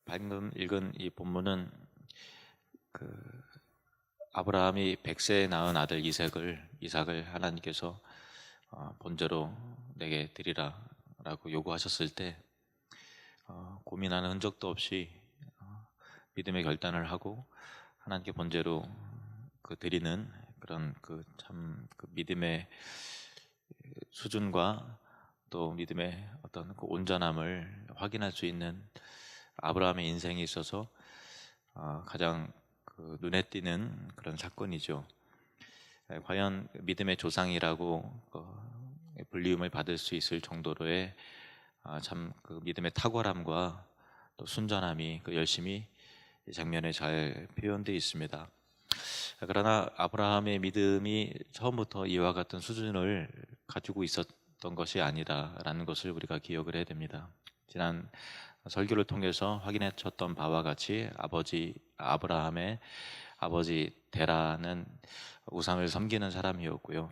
방금 읽은 이 본문은 그 아브라함이 100세에 낳은 아들 이삭을 하나님께서 번제로 내게 드리라라고 요구하셨을 때 고민하는 흔적도 없이 믿음의 결단을 하고 하나님께 번제로 드리는 그런 그 믿음의 수준과 또 믿음의 어떤 그 온전함을 확인할 수 있는 아브라함의 인생에 있어서 가장 눈에 띄는 그런 사건이죠. 과연 믿음의 조상이라고 불리움을 받을 수 있을 정도로의 참 믿음의 탁월함과 또 순전함이 열심히 이 장면에 잘 표현되어 있습니다. 그러나 아브라함의 믿음이 처음부터 이와 같은 수준을 가지고 있었던 것이 아니다라는 것을 우리가 기억을 해야 됩니다. 지난 설교를 통해서 확인했던 바와 같이 아브라함의 아버지 데라는 우상을 섬기는 사람이었고요.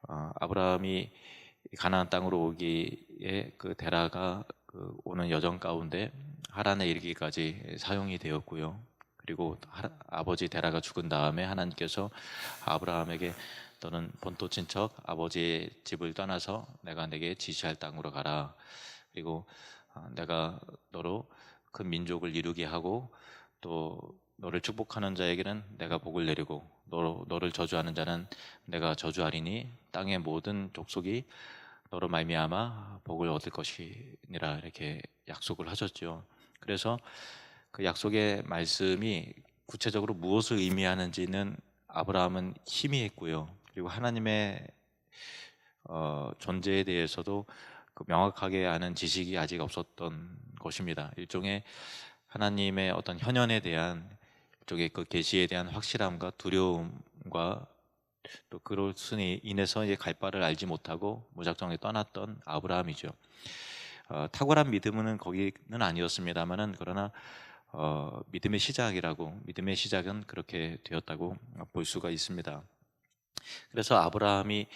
아브라함이 가나안 땅으로 오기에 데라가 오는 여정 가운데 하란에 이르기까지 사용이 되었고요. 그리고 아버지 데라가 죽은 다음에 하나님께서 아브라함에게 너는 본토 친척 아버지의 집을 떠나서 내가 내게 지시할 땅으로 가라. 그리고 내가 너로 큰 민족을 이루게 하고 또 너를 축복하는 자에게는 내가 복을 내리고 너를 저주하는 자는 내가 저주하리니 땅의 모든 족속이 너로 말미암아 복을 얻을 것이니라 이렇게 약속을 하셨죠. 그래서 그 약속의 말씀이 구체적으로 무엇을 의미하는지는 아브라함은 희미했고요. 그리고 하나님의 존재에 대해서도 명확하게 아는 지식이 아직 없었던 것입니다. 일종의 하나님의 어떤 현현에 대한 일종의 그 계시에 대한 확실함과 두려움과 또 그로 인해서 이제 갈 바를 알지 못하고 무작정에 떠났던 아브라함이죠. 탁월한 믿음은 거기는 아니었습니다만은 그러나 믿음의 시작은 그렇게 되었다고 볼 수가 있습니다. 그래서 아브라함이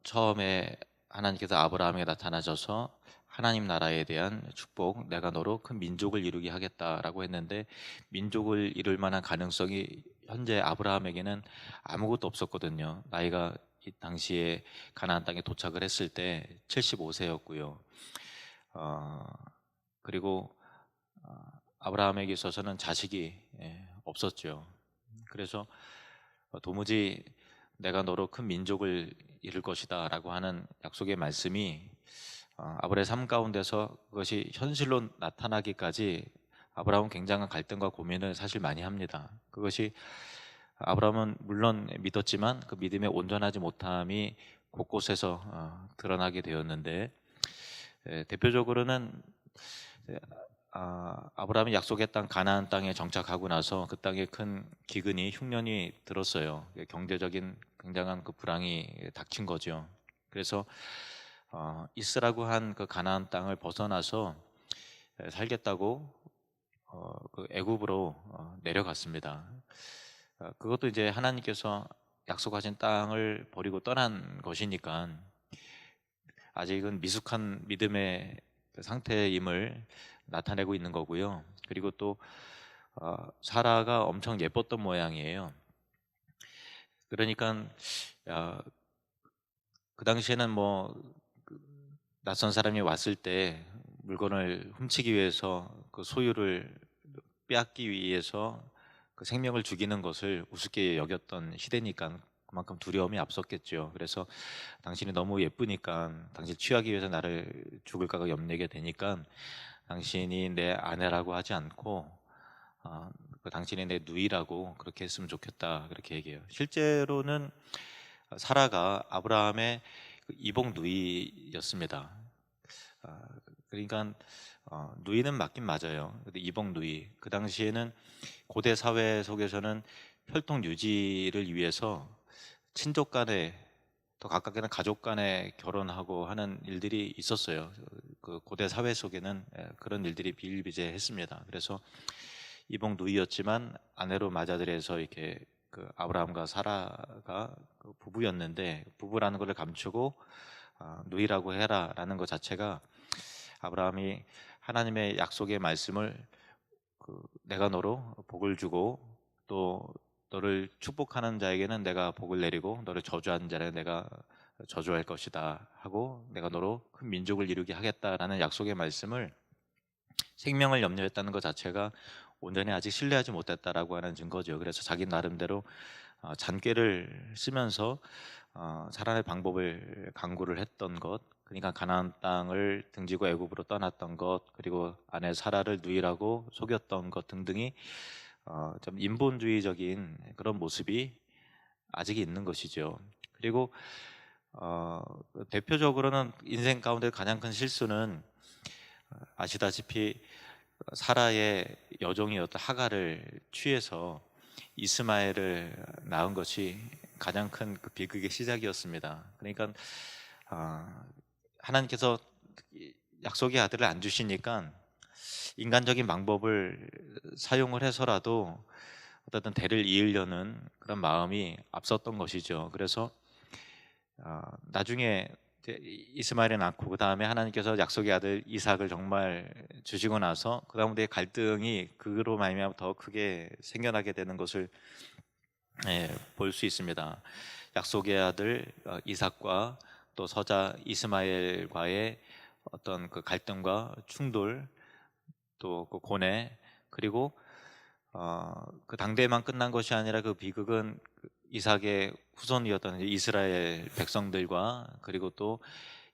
처음에 하나님께서 아브라함에게 나타나셔서 하나님 나라에 대한 축복, 내가 너로 큰 민족을 이루게 하겠다라고 했는데 민족을 이룰 만한 가능성이 현재 아브라함에게는 아무것도 없었거든요. 나이가 이 당시에 가나안 땅에 도착을 했을 때 75세였고요. 그리고 아브라함에게 있어서는 자식이 없었죠. 그래서 도무지 내가 너로 큰 민족을 이룰 것이다 라고 하는 약속의 말씀이 아브라함의 삶 가운데서 그것이 현실로 나타나기까지 아브라함은 굉장한 갈등과 고민을 사실 많이 합니다. 그것이 아브라함은 물론 믿었지만 그 믿음에 온전하지 못함이 곳곳에서 드러나게 되었는데 대표적으로는 아브라함이 약속했던 가나안 땅에 정착하고 나서 그 땅에 큰 기근이 흉년이 들었어요. 경제적인 굉장한 그 불황이 닥친 거죠. 그래서 이스라고 한 그 가나안 땅을 벗어나서 살겠다고 그 애굽으로 내려갔습니다. 그것도 이제 하나님께서 약속하신 땅을 버리고 떠난 것이니까 아직은 미숙한 믿음의 상태임을 나타내고 있는 거고요. 그리고 또 사라가 엄청 예뻤던 모양이에요. 그러니까 그 당시에는 낯선 사람이 왔을 때 물건을 훔치기 위해서 그 소유를 빼앗기 위해서 그 생명을 죽이는 것을 우습게 여겼던 시대니까 그만큼 두려움이 앞섰겠죠. 그래서 당신이 너무 예쁘니까 당신 취하기 위해서 나를 죽을까가 염려게 되니까 당신이 내 아내라고 하지 않고 당신이 내 누이라고 그렇게 했으면 좋겠다 그렇게 얘기해요. 실제로는 사라가 아브라함의 이복 누이였습니다. 그러니까 누이는 맞긴 맞아요. 근데 이복 누이 그 당시에는 고대 사회 속에서는 혈통 유지를 위해서 친족 간에 더 가깝게는 가족 간에 결혼하고 하는 일들이 있었어요. 그 고대 사회 속에는 그런 일들이 비일비재했습니다. 그래서 이복 누이였지만 아내로 맞아들여서 이렇게 그 아브라함과 사라가 부부였는데 부부라는 것을 감추고 누이라고 해라라는 것 자체가 아브라함이 하나님의 약속의 말씀을 내가 너로 복을 주고 또 너를 축복하는 자에게는 내가 복을 내리고 너를 저주하는 자를 내가 저주할 것이다 하고 내가 너로 큰 민족을 이루게 하겠다라는 약속의 말씀을 생명을 염려했다는 것 자체가 온전히 아직 신뢰하지 못했다라고 하는 증거죠. 그래서 자기 나름대로 잔꾀를 쓰면서 살아낼 방법을 강구를 했던 것, 그러니까 가나안 땅을 등지고 애굽으로 떠났던 것, 그리고 아내 사라를 누이라고 속였던 것 등등이 좀 인본주의적인 그런 모습이 아직 있는 것이죠. 그리고 대표적으로는 인생 가운데 가장 큰 실수는 아시다시피 사라의 여종이었던 하갈을 취해서 이스마엘을 낳은 것이 가장 큰 그 비극의 시작이었습니다. 그러니까 하나님께서 약속의 아들을 안 주시니까 인간적인 방법을 사용을 해서라도 어떤 대를 이으려는 그런 마음이 앞섰던 것이죠. 그래서 나중에 이스마엘을 낳고 그 다음에 하나님께서 약속의 아들 이삭을 정말 주시고 나서 그 다음에 갈등이 그로 말미암아 더 크게 생겨나게 되는 것을 볼 수 있습니다. 약속의 아들 이삭과 또 서자 이스마엘과의 어떤 그 갈등과 충돌, 또 그 고뇌, 그리고 그 당대에만 끝난 것이 아니라 그 비극은 이삭의 후손이었던 이스라엘 백성들과 그리고 또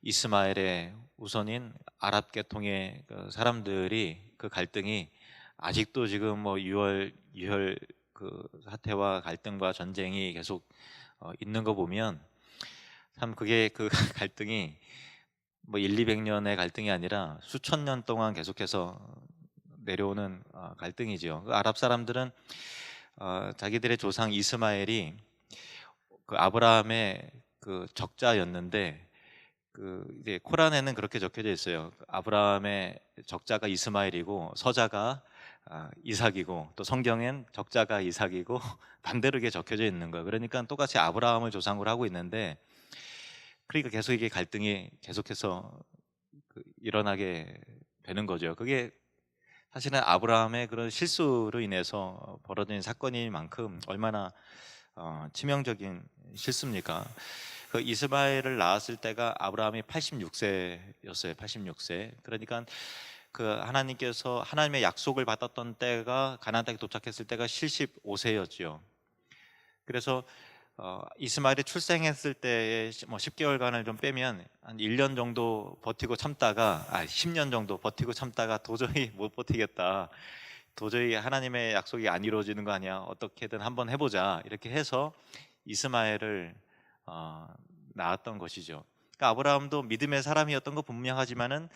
이스마엘의 후손인 아랍 계통의 그 사람들이 그 갈등이 아직도 지금 뭐 유혈 그 사태와 갈등과 전쟁이 계속 있는 거 보면 참 그게 그 갈등이 뭐 1, 200년의 갈등이 아니라 수천 년 동안 계속해서 내려오는 갈등이지요. 그 아랍 사람들은 자기들의 조상 이스마엘이 그 아브라함의 그 적자였는데 그 이제 코란에는 그렇게 적혀져 있어요. 아브라함의 적자가 이스마엘이고 서자가 이삭이고 또 성경엔 적자가 이삭이고 반대로 이게 적혀져 있는 거예요. 그러니까 똑같이 아브라함을 조상으로 하고 있는데 그러니까 계속 이게 갈등이 계속해서 일어나게 되는 거죠. 그게 사실은 아브라함의 그런 실수로 인해서 벌어진 사건인 만큼 얼마나 치명적인 실수입니까? 그 이스마엘을 낳았을 때가 아브라함이 86세였어요. 86세. 그러니까 그 하나님께서 하나님의 약속을 받았던 때가 가나안 땅에 도착했을 때가 75세였죠. 그래서 이스마엘이 출생했을 때의 뭐 10개월간을 좀 빼면 한 1년 정도 버티고 참다가 10년 정도 버티고 참다가 도저히 못 버티겠다. 도저히 하나님의 약속이 안 이루어지는 거 아니야. 어떻게든 한번 해보자. 이렇게 해서 이스마엘을 낳았던 것이죠. 그러니까 아브라함도 믿음의 사람이었던 거 분명하지만은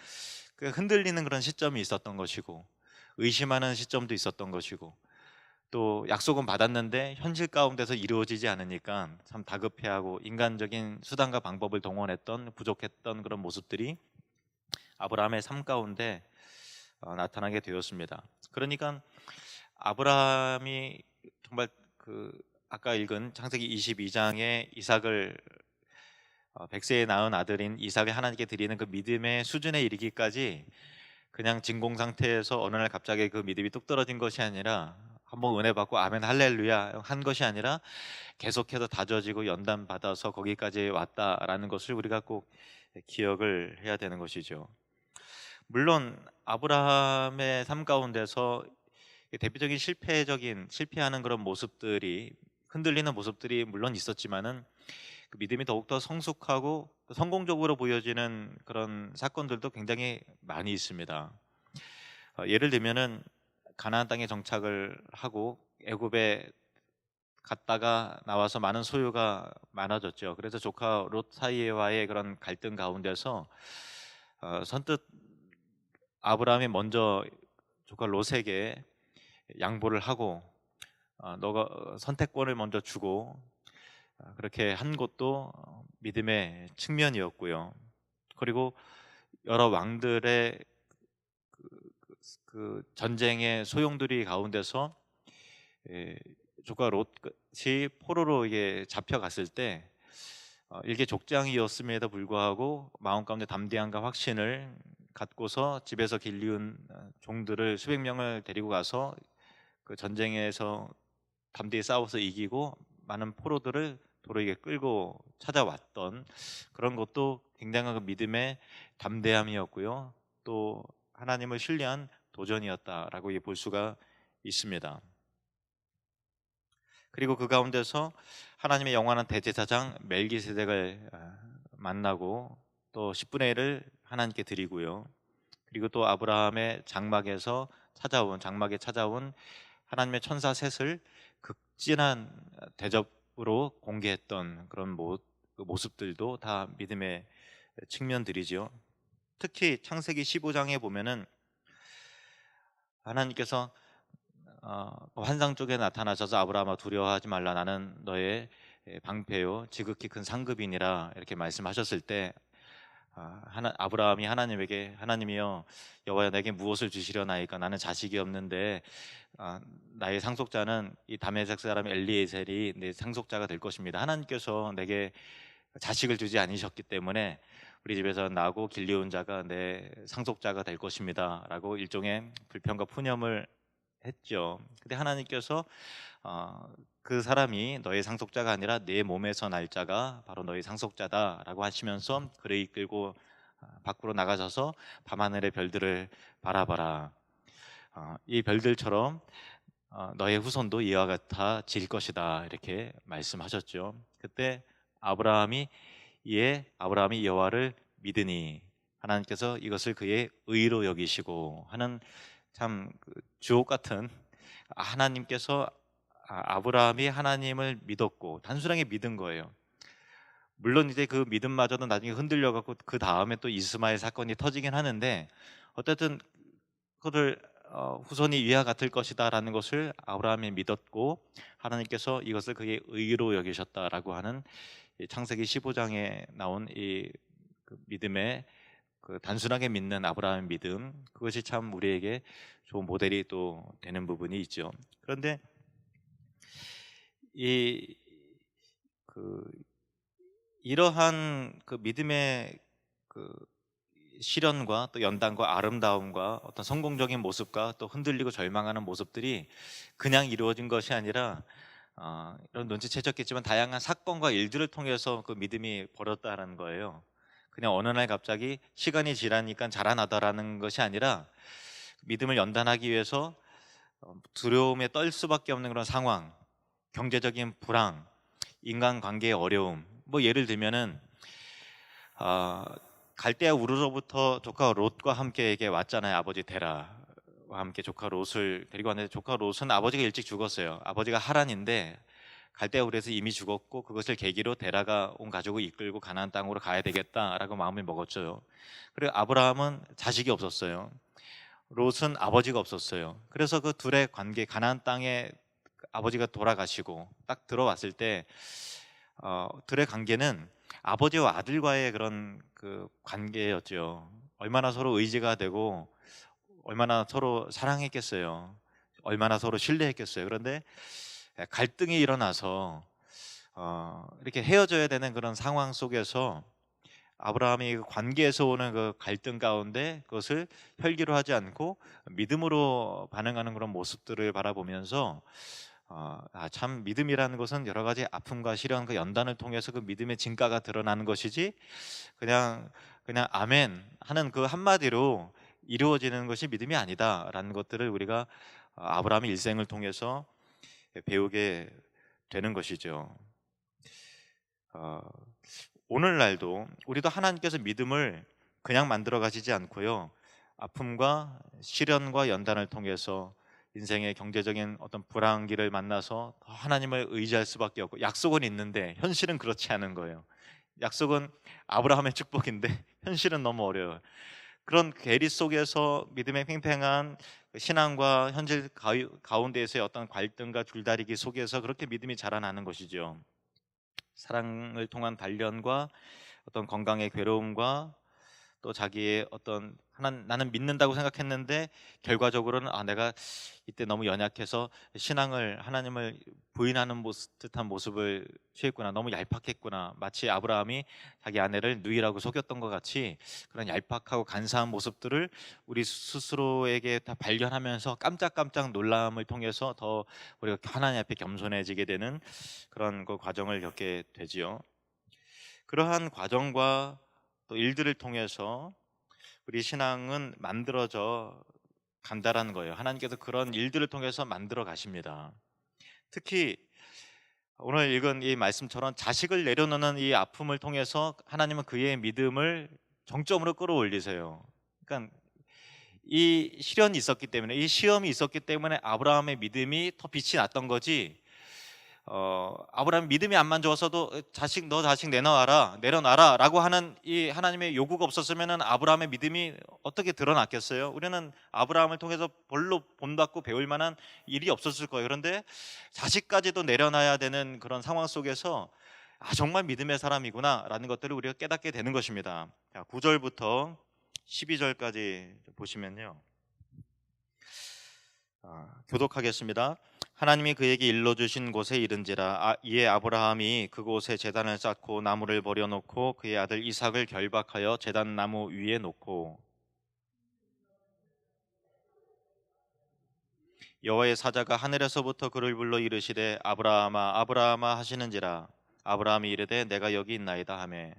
그 흔들리는 그런 시점이 있었던 것이고 의심하는 시점도 있었던 것이고 또 약속은 받았는데 현실 가운데서 이루어지지 않으니까 참 다급해하고 인간적인 수단과 방법을 동원했던 부족했던 그런 모습들이 아브라함의 삶 가운데 나타나게 되었습니다. 그러니까 아브라함이 정말 그 아까 읽은 창세기 22장에 이삭을 100세에 낳은 아들인 이삭을 하나님께 드리는 그 믿음의 수준에 이르기까지 그냥 진공 상태에서 어느 날 갑자기 그 믿음이 뚝 떨어진 것이 아니라 한번 은혜 받고 아멘 할렐루야 한 것이 아니라 계속해서 다져지고 연단 받아서 거기까지 왔다라는 것을 우리가 꼭 기억을 해야 되는 것이죠. 물론 아브라함의 삶 가운데서 대표적인 실패하는 그런 모습들이 흔들리는 모습들이 물론 있었지만은 그 믿음이 더욱더 성숙하고 성공적으로 보여지는 그런 사건들도 굉장히 많이 있습니다. 예를 들면은 가나안 땅에 정착을 하고 애굽에 갔다가 나와서 많은 소유가 많아졌죠. 그래서 조카 롯 사이와의 그런 갈등 가운데서 선뜻 아브라함이 먼저 조카 롯에게 양보를 하고 너가 선택권을 먼저 주고 그렇게 한 것도 믿음의 측면이었고요. 그리고 여러 왕들의 그 전쟁의 소용돌이 가운데서 조카 롯이 포로로 이게 잡혀갔을 때 일개 족장이었음에도 불구하고 마음 가운데 담대함과 확신을 갖고서 집에서 길리운 종들을 수백 명을 데리고 가서 그 전쟁에서 담대히 싸워서 이기고 많은 포로들을 도로에게 끌고 찾아왔던 그런 것도 굉장한 그 믿음의 담대함이었고요. 또 하나님을 신뢰한 도전이었다라고 볼 수가 있습니다. 그리고 그 가운데서 하나님의 영원한 대제사장 멜기세덱을 만나고 또 10분의 1을 하나님께 드리고요. 그리고 또 아브라함의 장막에 찾아온 하나님의 천사 셋을 극진한 대접으로 공개했던 그런 그 모습들도 다 믿음의 측면들이죠. 특히 창세기 15장에 보면은 하나님께서 환상 쪽에 나타나셔서 아브라함아 두려워하지 말라 나는 너의 방패요 지극히 큰 상급이니라 이렇게 말씀하셨을 때 아브라함이 하나님에게 하나님이여 여호와여 내게 무엇을 주시려나이까 나는 자식이 없는데 나의 상속자는 이 다메섹 사람 엘리에셀이 내 상속자가 될 것입니다. 하나님께서 내게 자식을 주지 않으셨기 때문에 우리 집에서 나고 길리온 자가 내 상속자가 될 것입니다 라고 일종의 불평과 푸념을 했죠. 근데 하나님께서 그 사람이 너의 상속자가 아니라 내 몸에서 날 자가 바로 너의 상속자다라고 하시면서 그를 이끌고 밖으로 나가셔서 밤하늘의 별들을 바라봐라. 이 별들처럼 너의 후손도 이와 같아 질 것이다 이렇게 말씀하셨죠. 그때 아브라함이 여호와를 믿으니 하나님께서 이것을 그의 의로 여기시고 하는 참 주옥 같은 하나님께서 아브라함이 하나님을 믿었고 단순하게 믿은 거예요. 물론 이제 그 믿음마저도 나중에 흔들려 갖고 그 다음에 또 이스마엘 사건이 터지긴 하는데 어쨌든 그를 후손이 위와 같을 것이다라는 것을 아브라함이 믿었고 하나님께서 이것을 그의 의로 여기셨다라고 하는 창세기 15장에 나온 그 믿음의 그 단순하게 믿는 아브라함의 믿음 그것이 참 우리에게 좋은 모델이 또 되는 부분이 있죠. 그런데 이러한 그 믿음의 그 시련과 또 연단과 아름다움과 어떤 성공적인 모습과 또 흔들리고 절망하는 모습들이 그냥 이루어진 것이 아니라 이런 눈치채셨겠지만 다양한 사건과 일들을 통해서 그 믿음이 벌었다라는 거예요. 그냥 어느 날 갑자기 시간이 지나니까 자라나다라는 것이 아니라 믿음을 연단하기 위해서 두려움에 떨 수밖에 없는 그런 상황, 경제적인 불황, 인간관계의 어려움. 뭐 예를 들면은 갈대아 우르로부터 조카 롯과 함께 이게 왔잖아요. 아버지 데라와 함께 조카 롯을 데리고 왔는데 조카 롯은 아버지가 일찍 죽었어요. 아버지가 하란인데 갈대아 우르에서 이미 죽었고 그것을 계기로 데라가 온 가족을 이끌고 가나안 땅으로 가야 되겠다라고 마음을 먹었죠. 그리고 아브라함은 자식이 없었어요. 롯은 아버지가 없었어요. 그래서 그 둘의 관계 가나안 땅에 아버지가 돌아가시고 딱 들어왔을 때 둘의 관계는 아버지와 아들과의 그런 그 관계였죠. 얼마나 서로 의지가 되고 얼마나 서로 사랑했겠어요. 얼마나 서로 신뢰했겠어요. 그런데 갈등이 일어나서 이렇게 헤어져야 되는 그런 상황 속에서 아브라함이 그 관계에서 오는 그 갈등 가운데 그것을 혈기로 하지 않고 믿음으로 반응하는 그런 모습들을 바라보면서 참 믿음이라는 것은 여러 가지 아픔과 시련 그 연단을 통해서 그 믿음의 진가가 드러나는 것이지 그냥 아멘 하는 그 한마디로 이루어지는 것이 믿음이 아니다라는 것들을 우리가 아브라함의 일생을 통해서 배우게 되는 것이죠. 오늘날도 우리도 하나님께서 믿음을 그냥 만들어 가시지 않고요. 아픔과 시련과 연단을 통해서 인생의 경제적인 어떤 불황기를 만나서 하나님을 의지할 수밖에 없고 약속은 있는데 현실은 그렇지 않은 거예요. 약속은 아브라함의 축복인데 현실은 너무 어려워요. 그런 괴리 속에서 믿음의 팽팽한 신앙과 현실 가운데에서의 어떤 갈등과 줄다리기 속에서 그렇게 믿음이 자라나는 것이죠. 사랑을 통한 단련과 어떤 건강의 괴로움과 또 자기의 어떤 나는 믿는다고 생각했는데 결과적으로는 내가 이때 너무 연약해서 신앙을 하나님을 부인하는 듯한 모습을 취했구나, 너무 얄팍했구나, 마치 아브라함이 자기 아내를 누이라고 속였던 것 같이 그런 얄팍하고 간사한 모습들을 우리 스스로에게 다 발견하면서 깜짝깜짝 놀람을 통해서 더 우리가 하나님 앞에 겸손해지게 되는 그런 그 과정을 겪게 되지요. 그러한 과정과 또 일들을 통해서 우리 신앙은 만들어져 간다라는 거예요. 하나님께서 그런 일들을 통해서 만들어 가십니다. 특히 오늘 읽은 이 말씀처럼 자식을 내려놓는 이 아픔을 통해서 하나님은 그의 믿음을 정점으로 끌어올리세요. 그러니까 이 시련이 있었기 때문에, 이 시험이 있었기 때문에 아브라함의 믿음이 더 빛이 났던 거지. 아브라함 믿음이 안만 좋았어도 너 자식 내려놔라라고 하는 이 하나님의 요구가 없었으면은 아브라함의 믿음이 어떻게 드러났겠어요? 우리는 아브라함을 통해서 별로 본받고 배울 만한 일이 없었을 거예요. 그런데 자식까지도 내려놔야 되는 그런 상황 속에서 정말 믿음의 사람이구나라는 것들을 우리가 깨닫게 되는 것입니다. 자, 9절부터 12절까지 보시면요. 교독하겠습니다. 하나님이 그에게 일러주신 곳에 이른지라 이에 아브라함이 그곳에 제단을 쌓고 나무를 버려놓고 그의 아들 이삭을 결박하여 제단 나무 위에 놓고 여호와의 사자가 하늘에서부터 그를 불러 이르시되 아브라함아 아브라함아 하시는지라 아브라함이 이르되 내가 여기 있나이다 하매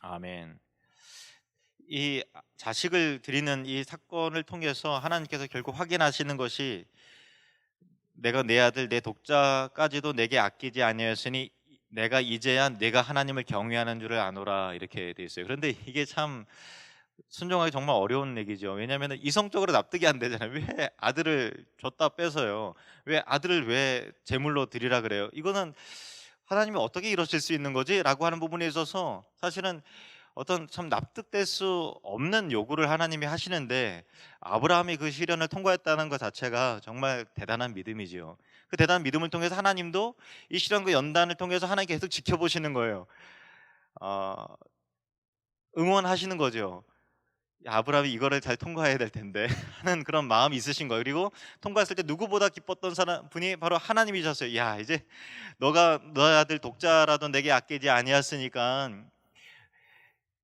아멘. 이 자식을 드리는 이 사건을 통해서 하나님께서 결국 확인하시는 것이 내가 내 아들 내 독자까지도 내게 아끼지 아니하였으니 내가 이제야 내가 하나님을 경외하는 줄을 아노라 이렇게 돼 있어요. 그런데 이게 참 순종하기 정말 어려운 얘기죠. 왜냐하면 이성적으로 납득이 안 되잖아요. 왜 아들을 줬다 빼서요? 왜 아들을 왜 제물로 드리라 그래요? 이거는 하나님이 어떻게 이러실 수 있는 거지? 라고 하는 부분에 있어서 사실은 어떤 참 납득될 수 없는 요구를 하나님이 하시는데 아브라함이 그 시련을 통과했다는 것 자체가 정말 대단한 믿음이지요. 그 대단한 믿음을 통해서 하나님도 이 시련과 연단을 통해서 하나님 계속 지켜보시는 거예요. 어, 응원하시는 거죠. 아브라함이 이거를 잘 통과해야 될 텐데 하는 그런 마음이 있으신 거예요. 그리고 통과했을 때 누구보다 기뻤던 분이 바로 하나님이셨어요. 야, 이제 너가 너의 아들 독자라도 내게 아끼지 아니었으니까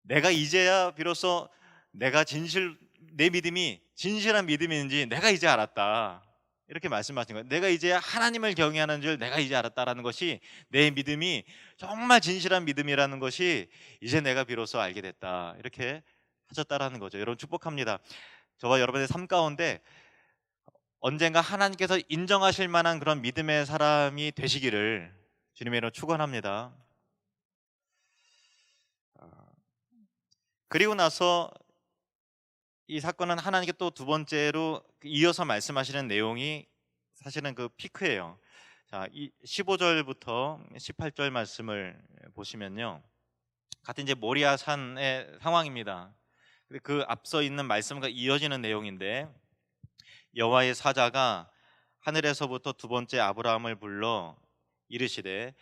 내가 이제야 비로소 내 믿음이 진실한 믿음인지 내가 이제 알았다. 이렇게 말씀하신 거예요. 내가 이제 하나님을 경외하는 줄 내가 이제 알았다라는 것이 내 믿음이 정말 진실한 믿음이라는 것이 이제 내가 비로소 알게 됐다. 이렇게 하셨다라는 거죠. 여러분 축복합니다. 저와 여러분의 삶 가운데 언젠가 하나님께서 인정하실 만한 그런 믿음의 사람이 되시기를 주님의 이름으로 축원합니다. 그리고 나서 이 사건은 하나님께 또 두 번째로 이어서 말씀하시는 내용이 사실은 그 피크예요. 자, 이 15절부터 18절 말씀을 보시면요. 같은 이제 모리아 산의 상황입니다. 그 앞서 있는 말씀과 이어지는 내용인데 여호와의 사자가 하늘에서부터 두 번째 아브라함을 불러 이르시되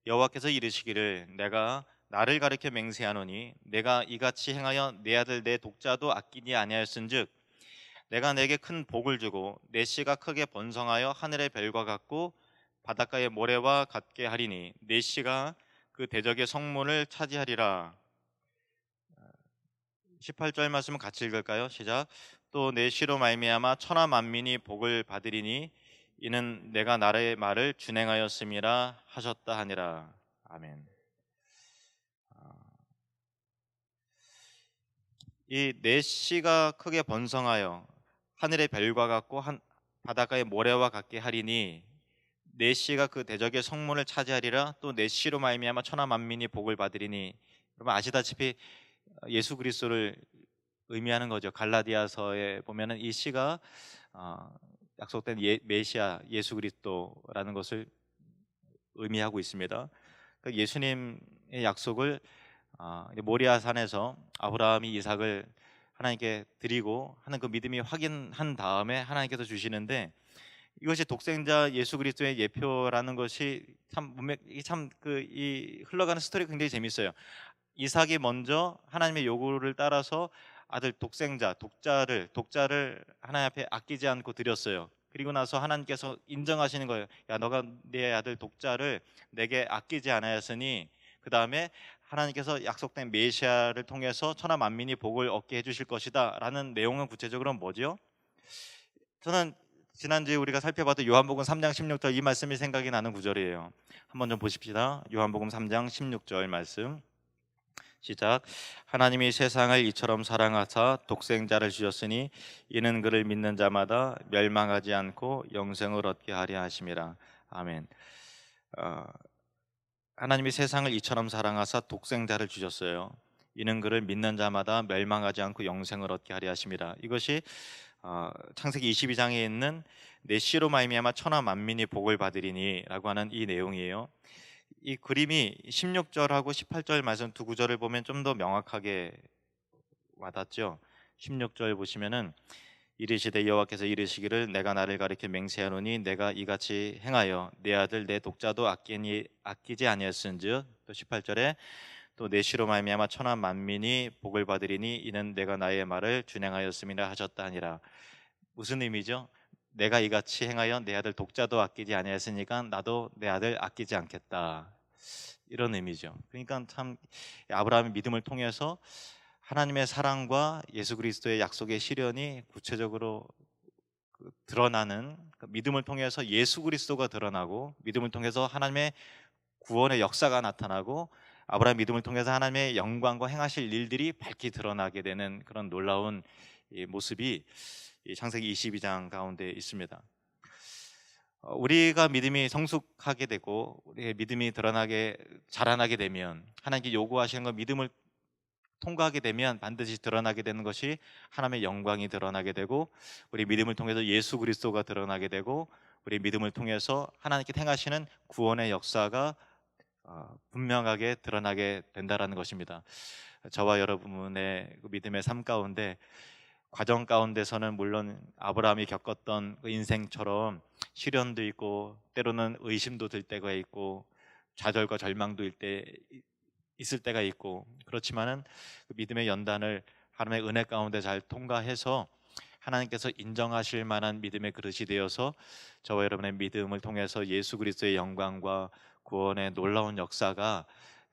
여호와께서 이르시기를 내가 나를 가리켜 맹세하노니 내가 이같이 행하여 내 아들 내 독자도 아끼지 아니하였은즉 내가 내게 큰 복을 주고 내 씨가 크게 번성하여 하늘의 별과 같고 바닷가의 모래와 같게 하리니 내 씨가 그 대적의 성문을 차지하리라. 18절 말씀은 같이 읽을까요? 시작. 또 내 씨로 말미암아 천하 만민이 복을 받으리니 이는 내가 나의 말을 준행하였음이라 하셨다 하니라. 아멘. 이 내 씨가 크게 번성하여 하늘의 별과 같고 바닷가의 모래와 같게 하리니 내 씨가 그 대적의 성문을 차지하리라. 또 내 씨로 말미암아 천하 만민이 복을 받으리니. 여러분 아시다시피 예수 그리스도를 의미하는 거죠. 갈라디아서에 보면은 이 씨가 약속된 메시아 예수 그리스도라는 것을 의미하고 있습니다. 그러니까 예수님의 약속을 모리아 산에서 아브라함이 이삭을 하나님께 드리고 하는 그 믿음이 확인한 다음에 하나님께서 주시는데, 이것이 독생자 예수 그리스도의 예표라는 것이 참 문맥 이 흘러가는 스토리 굉장히 재밌어요. 이삭이 먼저 하나님의 요구를 따라서 아들 독생자 독자를 하나님 앞에 아끼지 않고 드렸어요. 그리고 나서 하나님께서 인정하시는 거예요. 야, 너가 내 아들 독자를 내게 아끼지 않았으니 그 다음에 하나님께서 약속된 메시아를 통해서 천하 만민이 복을 얻게 해주실 것이다라는 내용은 구체적으로 뭐죠? 저는 지난주에 우리가 살펴봤던 요한복음 3장 16절 이 말씀이 생각이 나는 구절이에요. 한번 좀 보십시다. 요한복음 3장 16절 말씀. 시작. 하나님이 세상을 이처럼 사랑하사 독생자를 주셨으니 이는 그를 믿는 자마다 멸망하지 않고 영생을 얻게 하려 하심이라. 아멘. 어, 하나님이 세상을 이처럼 사랑하사 독생자를 주셨어요. 이는 그를 믿는 자마다 멸망하지 않고 영생을 얻게 하려 하심이라. 이것이 창세기 22장에 있는 내 씨로 말미암아 천하 만민이 복을 받으리니라고 하는 이 내용이에요. 이 그림이 16절하고 18절 말씀 두 구절을 보면 좀 더 명확하게 와닿죠. 16절 보시면은 이르시되 여호와께서 이르시기를 내가 나를 가리켜 맹세하노니 내가 이같이 행하여 내 아들 내 독자도 아끼지 아니하였은즉, 또 18절에 또 내 씨로 말미암아 천하 만민이 복을 받으리니 이는 내가 나의 말을 준행하였음이라 하셨다 하니라. 무슨 의미죠? 내가 이같이 행하여 내 아들 독자도 아끼지 아니하였으니까 나도 내 아들 아끼지 않겠다, 이런 의미죠. 그러니까 참 아브라함의 믿음을 통해서 하나님의 사랑과 예수 그리스도의 약속의 실현이 구체적으로 드러나는, 믿음을 통해서 예수 그리스도가 드러나고 믿음을 통해서 하나님의 구원의 역사가 나타나고 아브라함 믿음을 통해서 하나님의 영광과 행하실 일들이 밝히 드러나게 되는 그런 놀라운 이 모습이 이 창세기 22장 가운데 있습니다. 우리가 믿음이 성숙하게 되고 우리의 믿음이 드러나게 자라나게 되면, 하나님께 요구하시는 것 믿음을 통과하게 되면 반드시 드러나게 되는 것이 하나님의 영광이 드러나게 되고, 우리 믿음을 통해서 예수 그리스도가 드러나게 되고, 우리 믿음을 통해서 하나님께 행하시는 구원의 역사가 분명하게 드러나게 된다라는 것입니다. 저와 여러분의 그 믿음의 삶 가운데 과정 가운데서는 물론 아브라함이 겪었던 그 인생처럼 시련도 있고 때로는 의심도 들 때가 있고 좌절과 절망도 있을 때가 있고, 그렇지만은 그 믿음의 연단을 하나님의 은혜 가운데 잘 통과해서 하나님께서 인정하실 만한 믿음의 그릇이 되어서 저와 여러분의 믿음을 통해서 예수 그리스도의 영광과 구원의 놀라운 역사가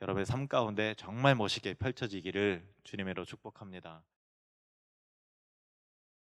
여러분의 삶 가운데 정말 멋있게 펼쳐지기를 주님으로 축복합니다.